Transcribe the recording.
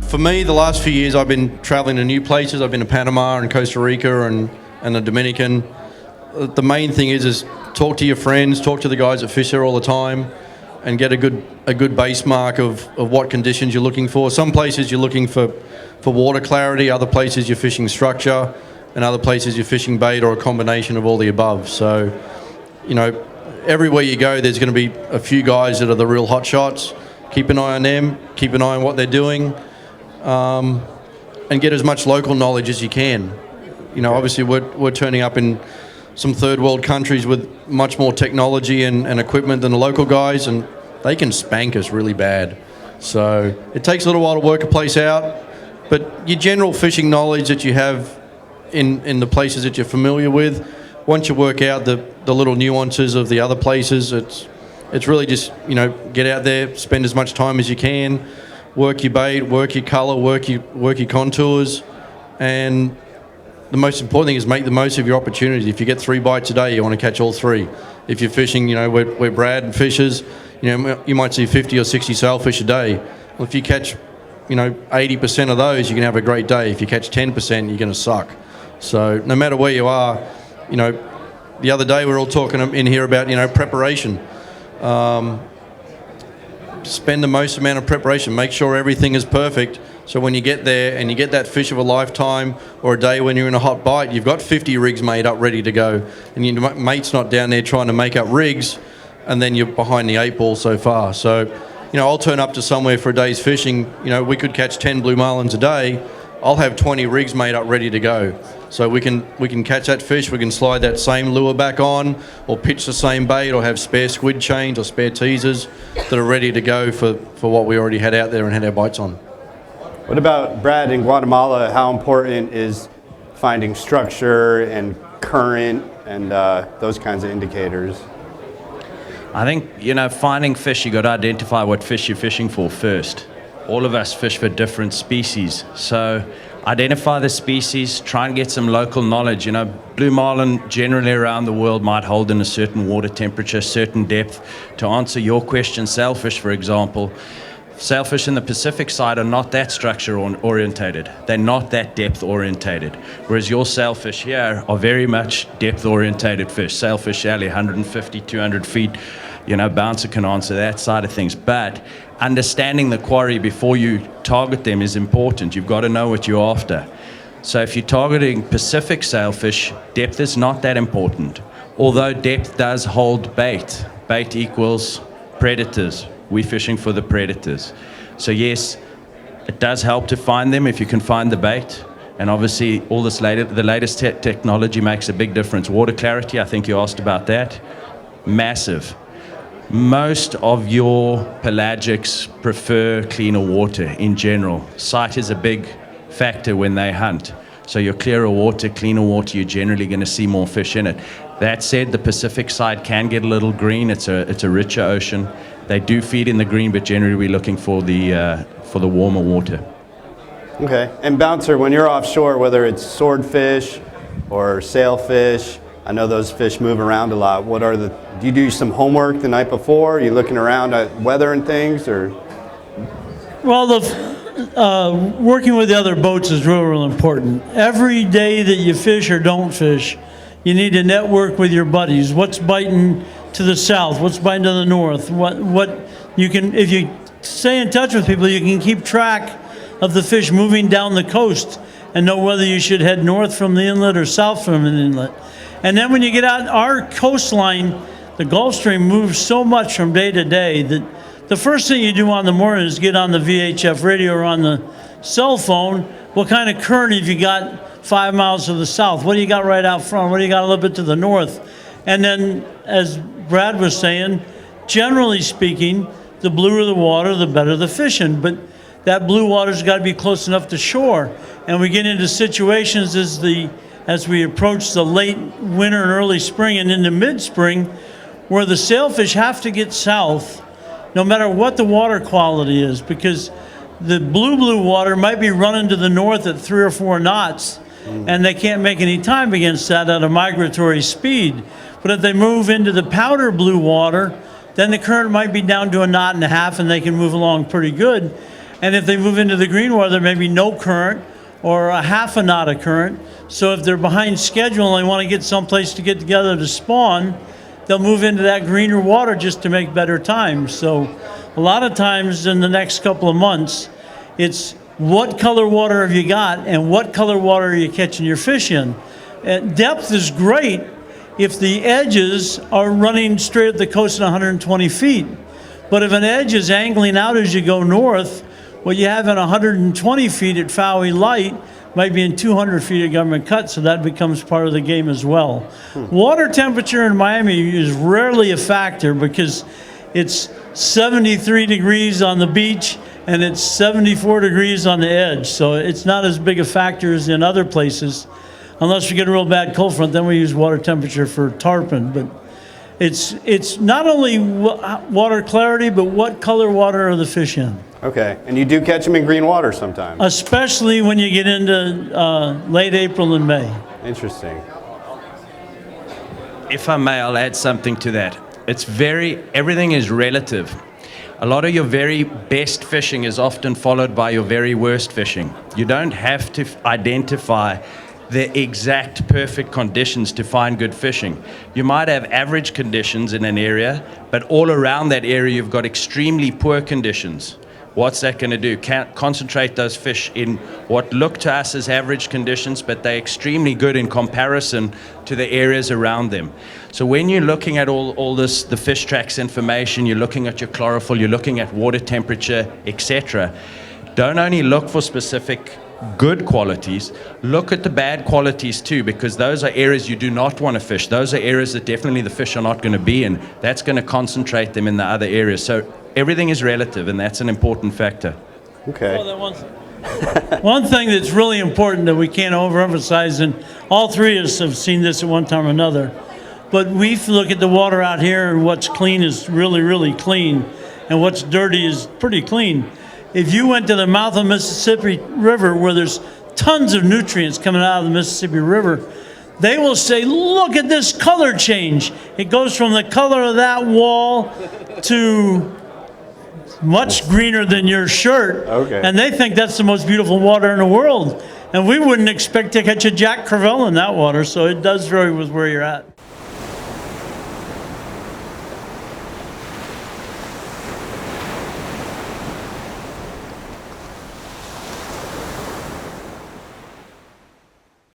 For me, the last few years, I've been traveling to new places. I've been to Panama and Costa Rica and the Dominican. The main thing is talk to your friends, talk to the guys that fish there all the time, and get a good base mark of what conditions you're looking for. Some places you're looking for water clarity, other places you're fishing structure, and other places you're fishing bait or a combination of all the above. So, everywhere you go, there's going to be a few guys that are the real hot shots. Keep an eye on them, keep an eye on what they're doing, and get as much local knowledge as you can. Obviously we're turning up in some third world countries with much more technology and equipment than the local guys, and they can spank us really bad. So it takes a little while to work a place out, but your general fishing knowledge that you have in the places that you're familiar with, once you work out the little nuances of the other places, it's really just, get out there, spend as much time as you can, work your bait, work your color, work your contours, and the most important thing is make the most of your opportunities. If you get 3 bites a day, you want to catch all 3. If you're fishing, where Brad fishes, you might see 50 or 60 sailfish a day. Well, if you catch, 80% of those, you can have a great day. If you catch 10%, you're going to suck. So no matter where you are, the other day we were all talking in here about, preparation. Spend the most amount of preparation. Make sure everything is perfect. So when you get there and you get that fish of a lifetime, or a day when you're in a hot bite, you've got 50 rigs made up ready to go, and your mate's not down there trying to make up rigs, and then you're behind the 8 ball so far. So, I'll turn up to somewhere for a day's fishing. We could catch 10 blue marlins a day. I'll have 20 rigs made up ready to go. So we can catch that fish, we can slide that same lure back on, or pitch the same bait, or have spare squid chains or spare teasers that are ready to go for what we already had out there and had our bites on. What about, Brad, in Guatemala, how important is finding structure and current and those kinds of indicators? I think, finding fish, you got to identify what fish you're fishing for first. All of us fish for different species. So identify the species, try and get some local knowledge. Blue marlin generally around the world might hold in a certain water temperature, certain depth. To answer your question, sailfish, for example, sailfish in the Pacific side are not that structure orientated. They're not that depth orientated. Whereas your sailfish here are very much depth orientated fish. Sailfish alley, 150, 200 feet. Bouncer can answer that side of things. But understanding the quarry before you target them is important. You've got to know what you're after. So if you're targeting Pacific sailfish, depth is not that important. Although depth does hold bait. Bait equals predators. We're fishing for the predators. So yes, it does help to find them if you can find the bait. And obviously all this the latest technology makes a big difference. Water clarity, I think you asked about that. Massive. Most of your pelagics prefer cleaner water in general. Sight is a big factor when they hunt. So your clearer water, cleaner water, you're generally going to see more fish in it. That said, the Pacific side can get a little green. It's a richer ocean. They do feed in the green, but generally we're looking for the warmer water. Okay. And Bouncer, when you're offshore, whether it's swordfish or sailfish, I know those fish move around a lot. Do you do some homework the night before? Are you looking around at weather and things, or? Well, working with the other boats is real important. Every day that you fish or don't fish, you need to network with your buddies. What's biting to the south? What's biting to the north? If you stay in touch with people, you can keep track of the fish moving down the coast and know whether you should head north from the inlet or south from an inlet. And then when you get out, our coastline, the Gulf Stream moves so much from day to day that the first thing you do on the morning is get on the VHF radio or on the cell phone. What kind of current have you got 5 miles to the south? What do you got right out front? What do you got a little bit to the north? And then, as Brad was saying, generally speaking, the bluer the water, the better the fishing. But that blue water's got to be close enough to shore. And we get into situations as we approach the late winter and early spring and into mid-spring, where the sailfish have to get south no matter what the water quality is, because the blue water might be running to the north at 3 or 4 knots, and they can't make any time against that at a migratory speed. But if they move into the powder blue water, then the current might be down to 1.5 knots and they can move along pretty good. And if they move into the green water, there may be no current or a half a knot of current. So if they're behind schedule and they want to get someplace to get together to spawn, they'll move into that greener water just to make better time. So a lot of times in the next couple of months, it's what color water have you got and what color water are you catching your fish in. Depth is great if the edges are running straight at the coast at 120 feet. But if an edge is angling out as you go north, what you have in 120 feet at Fowey Light might be in 200 feet of Government Cut, so that becomes part of the game as well. Water temperature in Miami is rarely a factor because it's 73 degrees on the beach and it's 74 degrees on the edge, so it's not as big a factor as in other places. Unless we get a real bad cold front, then we use water temperature for tarpon. But it's not only water clarity, but what color water are the fish in. Okay, and you do catch them in green water sometimes? Especially when you get into late April and May. Interesting. If I may, I'll add something to that. Everything is relative. A lot of your very best fishing is often followed by your very worst fishing. You don't have to identify the exact perfect conditions to find good fishing. You might have average conditions in an area, but all around that area you've got extremely poor conditions. What's that going to do? Concentrate those fish in what look to us as average conditions, but they're extremely good in comparison to the areas around them. So when you're looking at all this, the FishTrack's information, you're looking at your chlorophyll, you're looking at water temperature, etc., don't only look for specific good qualities, look at the bad qualities too, because those are areas you do not want to fish. Those are areas that definitely the fish are not going to be in. That's going to concentrate them in the other areas. So everything is relative, and that's an important factor. Okay. One thing that's really important that we can't overemphasize, and all three of us have seen this at one time or another, but we look at the water out here and what's clean is really, really clean, and what's dirty is pretty clean. If you went to the mouth of the Mississippi River where there's tons of nutrients coming out of the Mississippi River, they will say, look at this color change. It goes from the color of that wall to much greener than your shirt. Okay. And they think that's the most beautiful water in the world. And we wouldn't expect to catch a Jack Crevalle in that water, so it does vary with where you're at.